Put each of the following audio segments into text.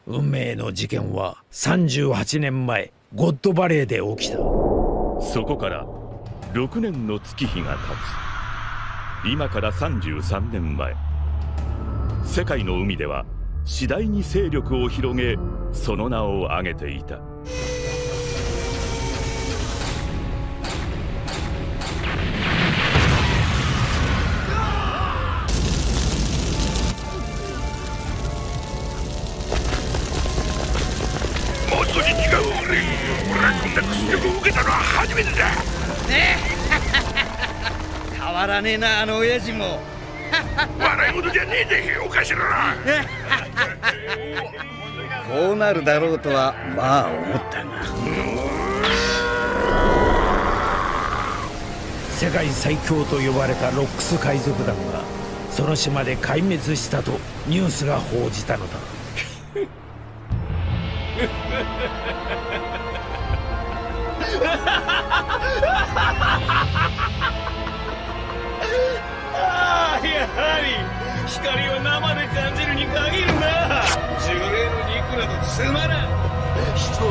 運命の事件は38年前ゴッドバレーで起きた。そこから6年の月日が経つ。今から33年前、世界の海では次第に勢力を広げ、その名を上げていた。変わらねえな、あの親父も。笑い事じゃねえぜ、おかしらな。こうなるだろうとはまあ思ったが。世界最強と呼ばれたロックス海賊団がその島で壊滅したとニュースが報じたのだ。ああ、やはり光を生で感じるに限るな。呪霊の肉などつまらん。人は、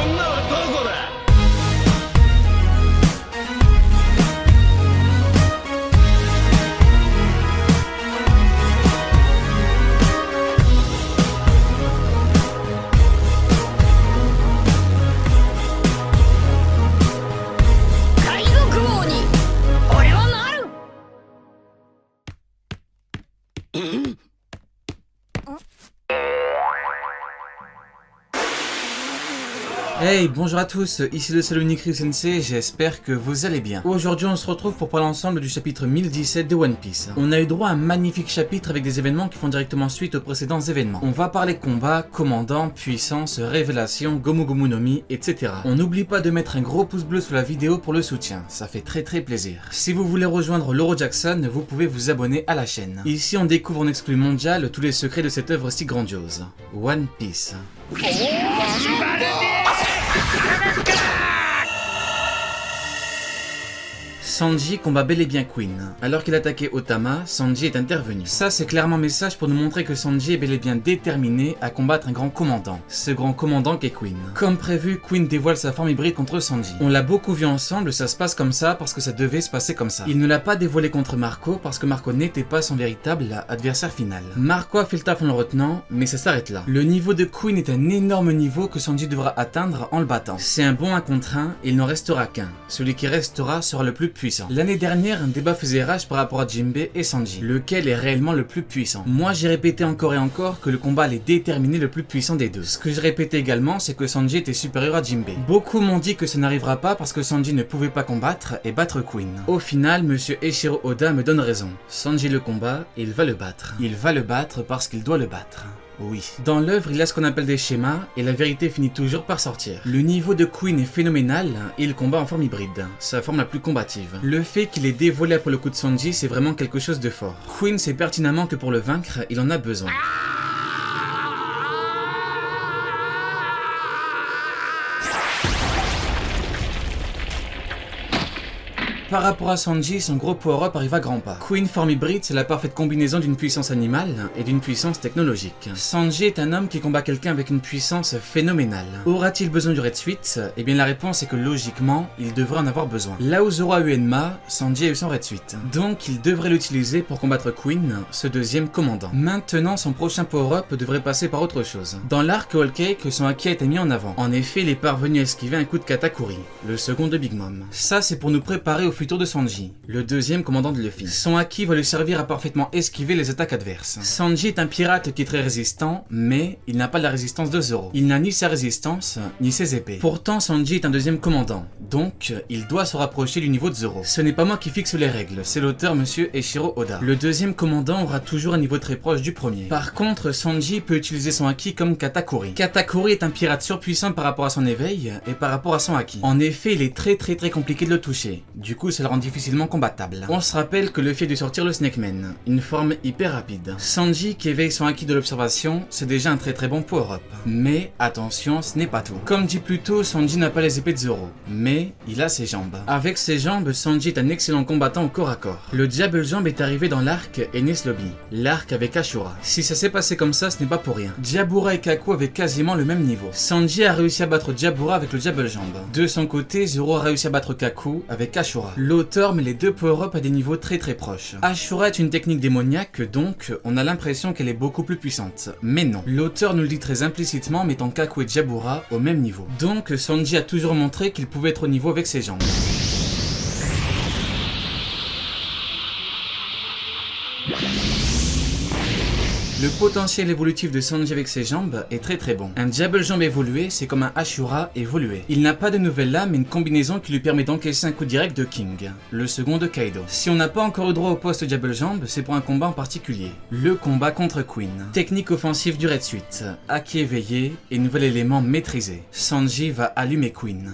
女はどこだ。Hey, bonjour à tous, ici le Salonic Sensei, j'espère que vous allez bien. Aujourd'hui on se retrouve pour parler ensemble du chapitre 1017 de One Piece. On a eu droit à un magnifique chapitre avec des événements qui font directement suite aux précédents événements. On va parler combat, commandant, puissance, révélation, Gomu Gomu no Mi, etc. On n'oublie pas de mettre un gros pouce bleu sous la vidéo pour le soutien, ça fait très plaisir. Si vous voulez rejoindre Loro Jackson, vous pouvez vous abonner à la chaîne. Ici on découvre en exclu mondial tous les secrets de cette œuvre si grandiose. One Piece. Sanji combat bel et bien Queen. Alors qu'il attaquait Otama, Sanji est intervenu. Ça c'est clairement un message pour nous montrer que Sanji est bel et bien déterminé à combattre un grand commandant. Ce grand commandant qu'est Queen. Comme prévu, Queen dévoile sa forme hybride contre Sanji. On l'a beaucoup vu ensemble, ça se passe comme ça parce que ça devait se passer comme ça. Il ne l'a pas dévoilé contre Marco parce que Marco n'était pas son véritable adversaire final. Marco a fait le taf en le retenant, mais ça s'arrête là. Le niveau de Queen est un énorme niveau que Sanji devra atteindre en le battant. C'est un bon 1 contre 1 et il n'en restera qu'un. Celui qui restera sera le plus puissant. L'année dernière, un débat faisait rage par rapport à Jinbei et Sanji. Lequel est réellement le plus puissant? Moi, j'ai répété encore et encore que le combat allait déterminer le plus puissant des deux. Ce que je répétais également, c'est que Sanji était supérieur à Jinbei. Beaucoup m'ont dit que ça n'arrivera pas parce que Sanji ne pouvait pas combattre et battre Queen. Au final, monsieur Eiichiro Oda me donne raison. Sanji le combat et il va le battre. Il va le battre parce qu'il doit le battre. Oui. Dans l'œuvre, il y a ce qu'on appelle des schémas, et la vérité finit toujours par sortir. Le niveau de Queen est phénoménal, et il combat en forme hybride, sa forme la plus combative. Le fait qu'il ait dévoilé après le coup de Sanji, c'est vraiment quelque chose de fort. Queen sait pertinemment que pour le vaincre, il en a besoin. Par rapport à Sanji, son gros power-up arrive à grands pas. Queen forme hybride, c'est la parfaite combinaison d'une puissance animale et d'une puissance technologique. Sanji est un homme qui combat quelqu'un avec une puissance phénoménale. Aura-t-il besoin du Red Suite? Eh bien la réponse est que logiquement, il devrait en avoir besoin. Là où Zoro a eu Enma, Sanji a eu son Red Suite. Donc il devrait l'utiliser pour combattre Queen, ce deuxième commandant. Maintenant, son prochain power-up devrait passer par autre chose. Dans l'arc Whole Cake, son Haki a été mis en avant. En effet, il est parvenu à esquiver un coup de Katakuri, le second de Big Mom. Ça, c'est pour nous préparer au futur de Sanji, le deuxième commandant de Luffy. Son haki va lui servir à parfaitement esquiver les attaques adverses. Sanji est un pirate qui est très résistant, mais il n'a pas la résistance de Zoro. Il n'a ni sa résistance, ni ses épées. Pourtant, Sanji est un deuxième commandant, donc il doit se rapprocher du niveau de Zoro. Ce n'est pas moi qui fixe les règles, c'est l'auteur monsieur Eiichiro Oda. Le deuxième commandant aura toujours un niveau très proche du premier. Par contre, Sanji peut utiliser son haki comme Katakuri. Katakuri est un pirate surpuissant par rapport à son éveil et par rapport à son haki. En effet, il est très compliqué de le toucher. Du coup, coup ça le rend difficilement combattable. On se rappelle que Luffy a dû sortir le Snake Man, une forme hyper rapide. Sanji qui éveille son acquis de l'observation, c'est déjà un très bon power-up. Mais attention, ce n'est pas tout. Comme dit plus tôt, Sanji n'a pas les épées de Zoro, mais il a ses jambes. Avec ses jambes, Sanji est un excellent combattant au corps à corps. Le Diable Jambe est arrivé dans l'arc Enies Lobby, l'arc avec Ashura. Si ça s'est passé comme ça, ce n'est pas pour rien. Diabura et Kaku avaient quasiment le même niveau. Sanji a réussi à battre Diabura avec le Diable Jambe. De son côté, Zoro a réussi à battre Kaku avec Ashura. L'auteur met les deux power-up à des niveaux très proches. Ashura est une technique démoniaque, donc on a l'impression qu'elle est beaucoup plus puissante. Mais non. L'auteur nous le dit très implicitement, mettant Kaku et Diabura au même niveau. Donc Sanji a toujours montré qu'il pouvait être au niveau avec ses jambes. Le potentiel évolutif de Sanji avec ses jambes est très bon. Un Diable Jambe évolué, c'est comme un Ashura évolué. Il n'a pas de nouvelle lame, mais une combinaison qui lui permet d'encaisser un coup direct de King, le second de Kaido. Si on n'a pas encore eu droit au poste Diable Jambe, c'est pour un combat en particulier. Le combat contre Queen. Technique offensive du Red Suite, Haki éveillé et nouvel élément maîtrisé. Sanji va allumer Queen.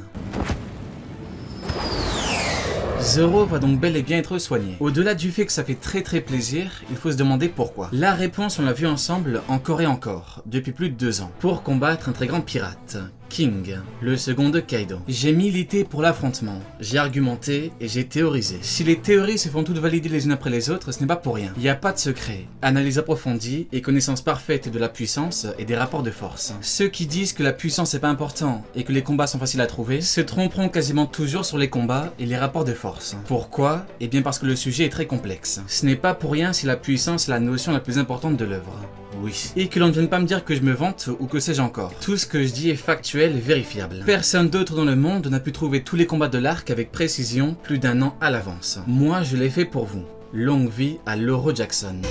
Zoro va donc bel et bien être soigné. Au-delà du fait que ça fait très plaisir, il faut se demander pourquoi. La réponse, on l'a vu ensemble encore et encore, depuis plus de 2 ans, pour combattre un très grand pirate. King, le second de Kaido. J'ai milité pour l'affrontement, j'ai argumenté et j'ai théorisé. Si les théories se font toutes valider les unes après les autres, ce n'est pas pour rien. Il n'y a pas de secret. Analyse approfondie et connaissance parfaite de la puissance et des rapports de force. Ceux qui disent que la puissance n'est pas important et que les combats sont faciles à trouver, se tromperont quasiment toujours sur les combats et les rapports de force. Pourquoi? Eh bien parce que le sujet est très complexe. Ce n'est pas pour rien si la puissance est la notion la plus importante de l'œuvre. Oui. Et que l'on ne vienne pas me dire que je me vante ou que sais-je encore. Tout ce que je dis est factuel et vérifiable. Personne d'autre dans le monde n'a pu trouver tous les combats de l'arc avec précision plus d'1 an à l'avance. Moi, je l'ai fait pour vous. Longue vie à Lauro Jackson.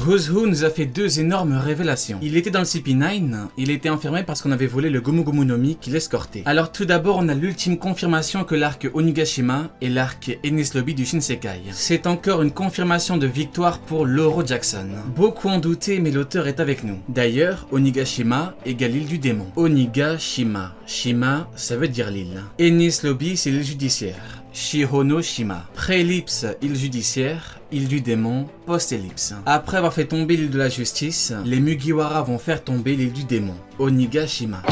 Who's nous a fait 2 énormes révélations. Il était dans le CP9, il était enfermé parce qu'on avait volé le Gomu Gomu no Mi qui l'escortait. Alors tout d'abord, on a l'ultime confirmation que l'arc Onigashima est l'arc Enies Lobby du Shinsekai. C'est encore une confirmation de victoire pour Lauro Jackson. Beaucoup ont douté, mais l'auteur est avec nous. D'ailleurs, Onigashima égale l'île du démon. Onigashima. Shima, ça veut dire l'île. Enies Lobby, c'est l'île judiciaire. Shihono Shima. Pré-ellipse, île judiciaire, île du démon, post-ellipse. Après avoir fait tomber l'île de la justice, les Mugiwara vont faire tomber l'île du démon, Onigashima.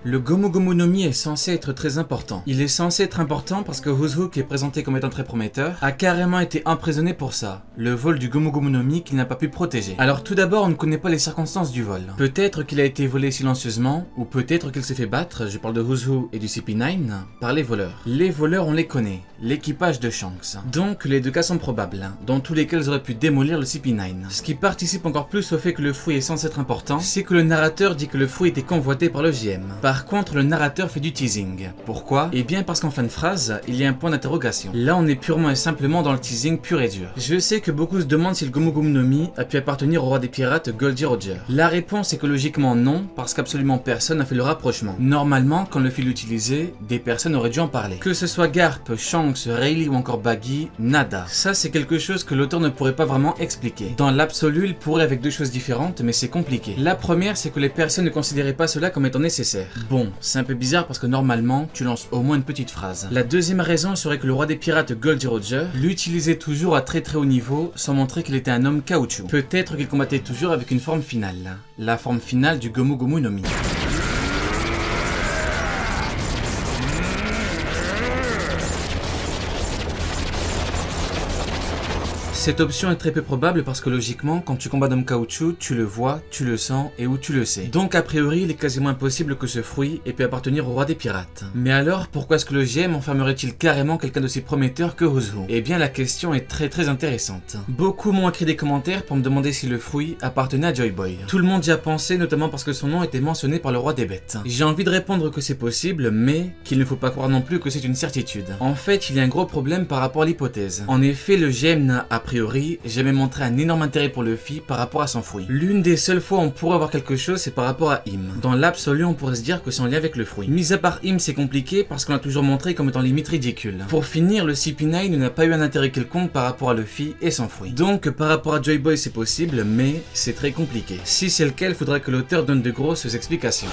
Le Gomu Gomu no Mi est censé être très important. Il est censé être important parce que Who's qui est présenté comme étant très prometteur, a carrément été emprisonné pour ça, le vol du Gomu Gomu no Mi qu'il n'a pas pu protéger. Alors tout d'abord, on ne connaît pas les circonstances du vol. Peut-être qu'il a été volé silencieusement, ou peut-être qu'il s'est fait battre, je parle de Who's et du CP9, par les voleurs. Les voleurs, on les connaît, l'équipage de Shanks. Donc les 2 cas sont probables, dans tous lesquels ils auraient pu démolir le CP9. Ce qui participe encore plus au fait que le fruit est censé être important, c'est que le narrateur dit que le fruit était convoité par le GM. Par contre, le narrateur fait du teasing. Pourquoi? Eh bien parce qu'en fin de phrase, il y a un point d'interrogation. Là, on est purement et simplement dans le teasing pur et dur. Je sais que beaucoup se demandent si le Gomu Gomu no Mi a pu appartenir au roi des pirates Goldie Roger. La réponse est que logiquement non, parce qu'absolument personne n'a fait le rapprochement. Normalement, quand le fil l'utilisait, des personnes auraient dû en parler. Que ce soit Garp, Shanks, Rayleigh ou encore Baggy, nada. Ça, c'est quelque chose que l'auteur ne pourrait pas vraiment expliquer. Dans l'absolu, il pourrait avec 2 choses différentes, mais c'est compliqué. La première, c'est que les personnes ne considéraient pas cela comme étant nécessaire. Bon, c'est un peu bizarre parce que normalement, tu lances au moins une petite phrase. La deuxième raison serait que le roi des pirates Goldie Roger l'utilisait toujours à très haut niveau sans montrer qu'il était un homme caoutchouc. Peut-être qu'il combattait toujours avec une forme finale. La forme finale du Gomu Gomu no Mi. Cette option est très peu probable parce que logiquement, quand tu combats d'homme caoutchouc, tu le vois, tu le sens et où tu le sais. Donc a priori, il est quasiment impossible que ce fruit ait pu appartenir au roi des pirates. Mais alors, pourquoi est-ce que le GM enfermerait-il carrément quelqu'un d'aussi prometteur que Who's? Eh bien la question est très intéressante. Beaucoup m'ont écrit des commentaires pour me demander si le fruit appartenait à Joy Boy. Tout le monde y a pensé, notamment parce que son nom était mentionné par le roi des bêtes. J'ai envie de répondre que c'est possible, mais qu'il ne faut pas croire non plus que c'est une certitude. En fait, il y a un gros problème par rapport à l'hypothèse. En effet, le GM n'a a priori théorie, j'ai jamais montré un énorme intérêt pour Luffy par rapport à son fruit. L'une des seules fois où on pourrait avoir quelque chose, c'est par rapport à Im. Dans l'absolu, on pourrait se dire que c'est en lien avec le fruit. Mis à part Im, c'est compliqué parce qu'on l'a toujours montré comme étant limite ridicule. Pour finir, le CP9 n'a pas eu un intérêt quelconque par rapport à Luffy et son fruit. Donc par rapport à Joy Boy c'est possible, mais c'est très compliqué. Si c'est le cas, il faudra que l'auteur donne de grosses explications.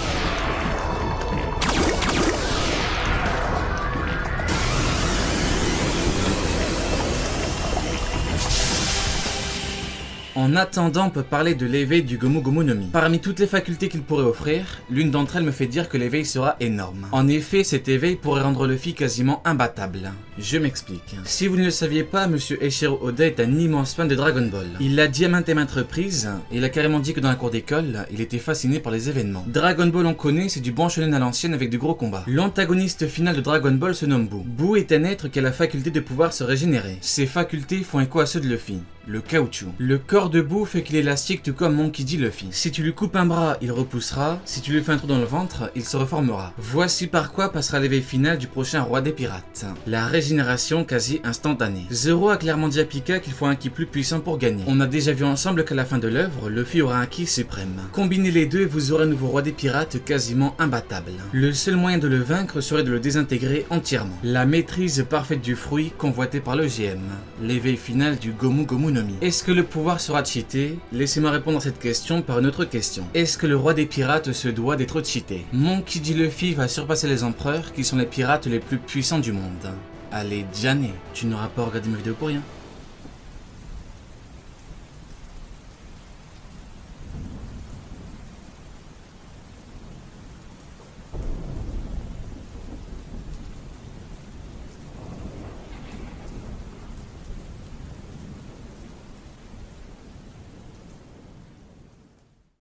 En attendant, on peut parler de l'éveil du Gomu Gomu no Mi. Parmi toutes les facultés qu'il pourrait offrir, l'une d'entre elles me fait dire que l'éveil sera énorme. En effet, cet éveil pourrait rendre Luffy quasiment imbattable. Je m'explique. Si vous ne le saviez pas, Monsieur Eiichiro Oda est un immense fan de Dragon Ball. Il l'a dit à maintes et maintes reprises, et il a carrément dit que dans la cour d'école, il était fasciné par les événements. Dragon Ball on connaît, c'est du bon shonen à l'ancienne avec de gros combats. L'antagoniste final de Dragon Ball se nomme Boo. Boo est un être qui a la faculté de pouvoir se régénérer. Ses facultés font écho à ceux de Luffy. Le caoutchouc. Le corps de Boo fait qu'il est élastique tout comme Monkey D. Luffy. Si tu lui coupes un bras, il repoussera. Si tu lui fais un trou dans le ventre, il se reformera. Voici par quoi passera l'éveil final du prochain roi des pirates. La régénération quasi instantanée. Zoro a clairement dit à Pika qu'il faut un ki plus puissant pour gagner. On a déjà vu ensemble qu'à la fin de l'œuvre, Luffy aura un ki suprême. Combinez les deux et vous aurez un nouveau roi des pirates quasiment imbattable. Le seul moyen de le vaincre serait de le désintégrer entièrement. La maîtrise parfaite du fruit convoité par le GM. L'éveil final du Gomu Gomu no Mi. Est-ce que le pouvoir sera cheaté? Laissez-moi répondre à cette question par une autre question. Est-ce que le roi des pirates se doit d'être cheaté? Monkey D. Luffy va surpasser les empereurs qui sont les pirates les plus puissants du monde. Allez, Jané, tu n'auras pas regardé ma vidéo pour rien.